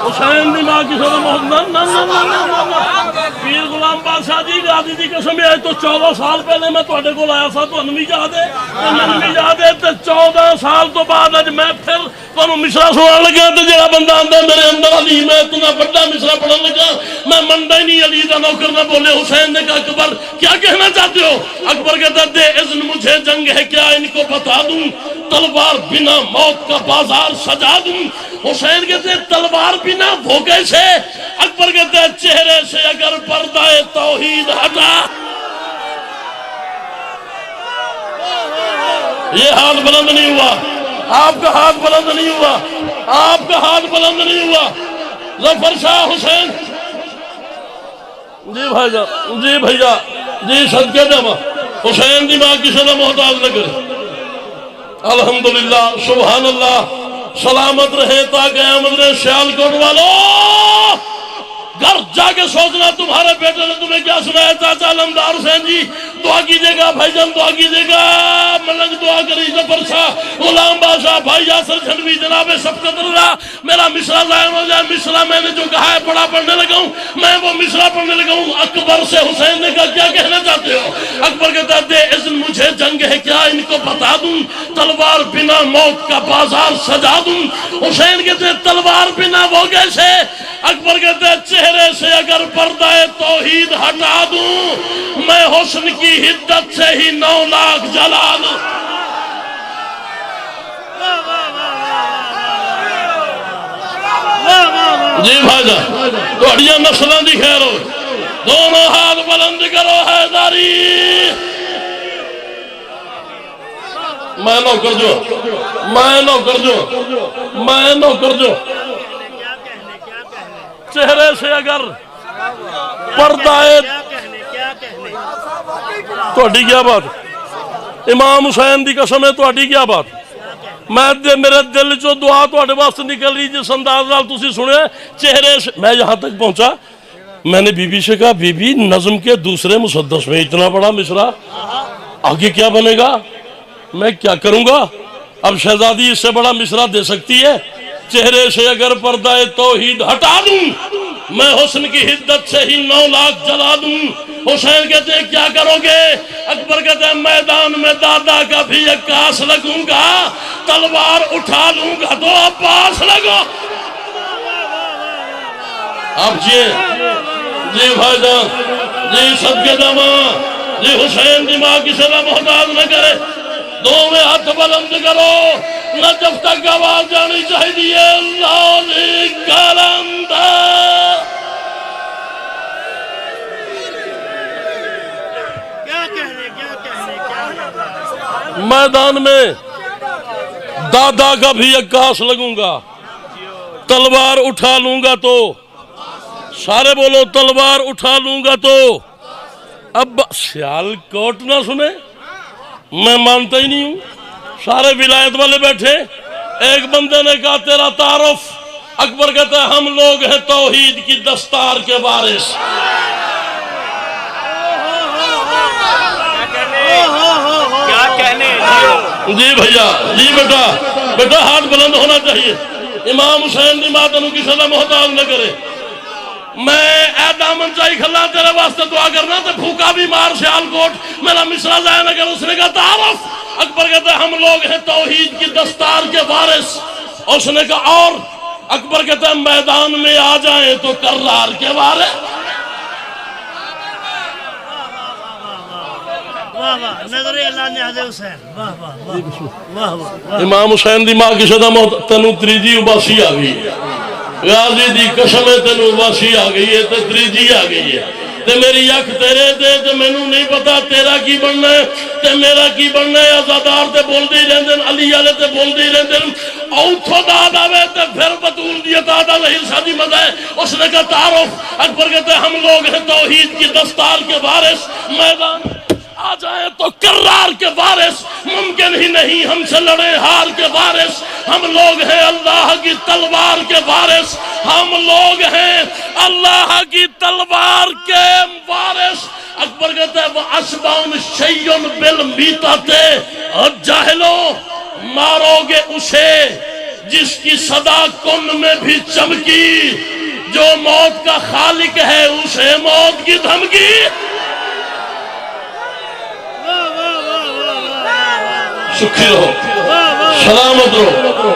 حسین دی ماں کی سر محمد پیر غلام بادشاہ جی غازی دی قسم ہے تو 14 سال پہلے میں تواڈے کول آیا سا تانوں بھی یاد ہے مینوں بھی یاد ہے تے 14 سال تو بعد اج میں پھر تانوں مصرع سنان لگا تے جڑا بندہ آندا میرے اندر علی میں اتنا بڑا مصرع پڑھن لگا میں مندا ہی نہیں علی دا نوکر نہ بولے حسین نے کہا اکبر کیا کہنا چاہتے ہو اکبر کہتا دے اذن مجھے جنگ ہے کیا ان کو بتا دوں تلوار بنا موت کا بازار سجا دوں حسین کہتے ہیں تلوار بنا وہ کیسے اکبر کہتے ہیں چہرے سے اگر پردہ توحید ہٹا یہ ہاتھ بلند نہیں ہوا آپ کا ہاتھ بلند نہیں ہوا آپ کا ہاتھ بلند نہیں ہوا ظفر شاہ حسین جی بھائی جان جی بھیا جی صدقے جمع حسین دی ماں کسی نے محتاج نہ کرے الحمدللہ سبحان اللہ سلامت رہے تا قیامت رہے سیالکوٹ والو گھر جا کے سوچنا تمہارے بیٹے نے تمہیں کیا سنایا چاچا علمدار حسین جی دعا کیجئے گا بھائی جان دعا کیجئے گا ملنگ دعا کری ظفر شاہ غلام بادشاہ بھائی یاسر جھنوی جناب شفقت اللہ میرا مصرع ظاہر ہو جائے مصرع میں نے جو کہا ہے بڑا پڑھنے لگا ہوں میں وہ مصرع پڑھنے لگا ہوں اکبر سے حسین نے کہا کیا کہنا چاہتے ہو اکبر کہتا دے اذن مجھے جنگ ہے کیا ان کو بتا دوں تلوار بنا موت کا بازار سجا دوں حسین کہتے تلوار بنا وہ کیسے اکبر کہتے چہرے سے اگر پردہ توحید ہٹا دوں میں حسن کی حدت سے ہی 9 لاکھ جلا دوں جی بھائی جان توڑیاں نسلوں دی خیر ہو دونوں ہاتھ بلند کرو حیداری میں نوکر جو میں نوکر جو میں نوکر جو چہرے سے اگر پردہ توڑی کیا بات امام حسین دی قسم ہے توڑی کیا بات میں میرے دل چو دعا توڑے واسطے نکل رہی جس انداز نال تسی سنے چہرے سے میں یہاں تک پہنچا میں نے بی بی سے کہا بی بی نظم کے دوسرے مسدس میں اتنا بڑا مصرع آگے کیا بنے گا میں کیا کروں گا اب شہزادی اس سے بڑا مصرع دے سکتی ہے چہرے سے اگر پردہ توحید ہٹا دوں میں حسن کی حدت سے ہی 9 لاکھ جلا دوں حسین کہتے ہیں کیا کرو گے اکبر کہتے ہیں میدان میں دادا کا بھی عکاس لگوں گا تلوار اٹھا لوں گا تو عباس لگو اب جی بھائی جان جی صدقے جمع جی حسین دی ماں کسی نے محتاج نہ کرے دو میں ہاتھ بلند کرو نجف تک آواز جانی چاہیے اللہ کلندہ میدان میں دادا کا بھی عکاس لگوں گا تلوار اٹھا لوں گا تو سارے بولو تلوار اٹھا لوں گا تو اب سیالکوٹ نہ سنے میں مانتا ہی نہیں ہوں سارے ولایت والے بیٹھے ایک بندے نے کہا تیرا تعارف اکبر کہتا ہے ہم لوگ ہیں توحید کی دستار کے وارث کیا کہنے جی بھیا جی بیٹا ہاتھ بلند ہونا چاہیے امام حسین دی ماں تنوں کسی نے محتاج نہ کرے میں اے دامن چاہی کھلا تیرے واسطے دعا کرنا تے پھوکا بھی مار سیالکوٹ میرا مصرع ضائع نہ کر اس نے کہا تعارف اکبر کہتا ہے ہم لوگ ہیں توحید کی دستار کے وارث اس نے کہا اور اکبر کہتا ہے میدان میں آ جائیں تو کرار کے وارث امام حسین دی ماں کی شدہ موت تنو تریجی اباسی آگئی ہے غازی دی قسم تنو اباسی آگئی ہے تے تریجی آگئی ہے تے میری یک تیرے دے تے میں نو نہیں پتا تیرا کی بننا ہے تے میرا کی بننا ہے ازادار تے بول دی رہندن علی آلے تے بول دی رہندن اوتھو داد آوے تے پھر بطول دی دادا ظہیر شادی مزہ ہے اس نے کہا تعارف اکبر کہتے ہم لوگ ہیں توحید کی دستار کے وارث میدان آ جائیں تو کرار کے وارث ممکن ہی نہیں ہم سے لڑے ہار کے وارث ہم لوگ ہیں اللہ کی تلوار کے وارث ہم لوگ ہیں اللہ کی تلوار کے وارث اکبر کہتا ہے وَأَشْبَعُنْ شَيّْن بِالْمِیتَةِ جاہلو مارو گے اسے جس کی صدا کن میں بھی چمکی، جو موت کا خالق ہے اسے موت کی دھمکی۔ سکھی رہو، سلامت رہو،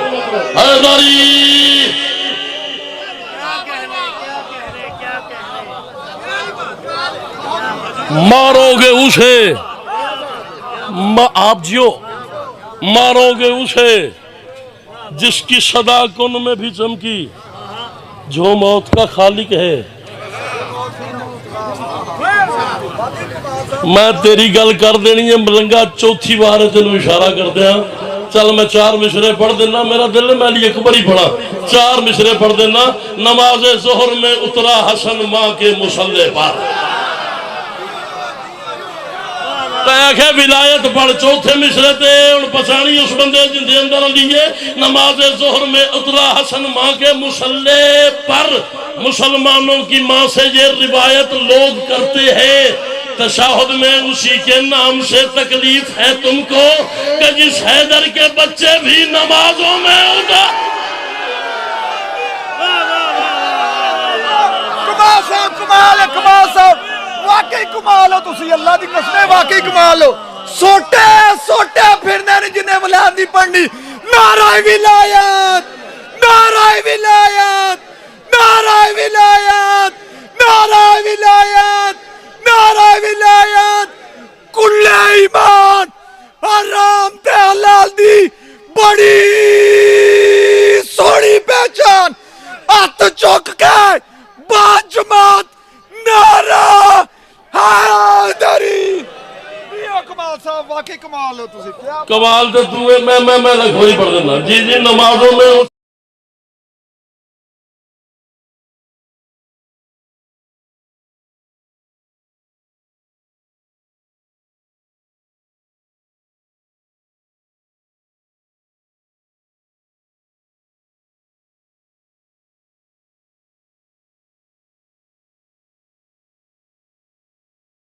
حیدری۔ مارو گے اسے، آپ جیو، مارو گے اسے جس کی صدا کن میں بھی چمکی، جو موت کا خالق ہے۔ میں تیری گل کر دینی ہے ملنگا، چوتھی بار تینوں اشارہ کر دیا۔ چل میں 4 مصرے پڑھ دینا، میرا دل میں لیے ایک بڑی پڑھا، 4 مصرے پڑھ دینا۔ نماز ظہر میں اترا حسن ماں کے مصلی پر، کہ ولایت پڑھ چوتھے مصرے تے ان پچھانی اس بندے جن دے اندر لیے۔ نماز ظہر میں اترا حسن ماں کے مصلی پر، مسلمانوں کی ماں سے یہ روایت لوگ کرتے ہیں، تشہد میں اسی کے نام سے تکلیف ہے تم کو کہ جس حیدر کے بچے بھی نمازوں میں اتر۔ کمال صاحب، کمال ہے، کمال صاحب، واقعی کمال ہو تسی، اللہ دی قسم ہے واقعی کمال ہو۔ سوٹے سوٹے پھرنے نہیں جنہیں ولایت نہیں پڑھنی۔ نعرہ ولایت، نعرہ ولایت، نعرہ ولایت، نعرہ ولایت، نعرہ ولایت۔ کل ایمان حرام تے حلال دی بڑی سوڑی پہچان، ہاتھ چک کے باجماعت نعرہ حیدری۔ کمال صاحب واقعی کمال ہو تسی، کیا کمال تو تو ہے، میں لکھوئی پڑھ دینا۔ جی نمازوں میں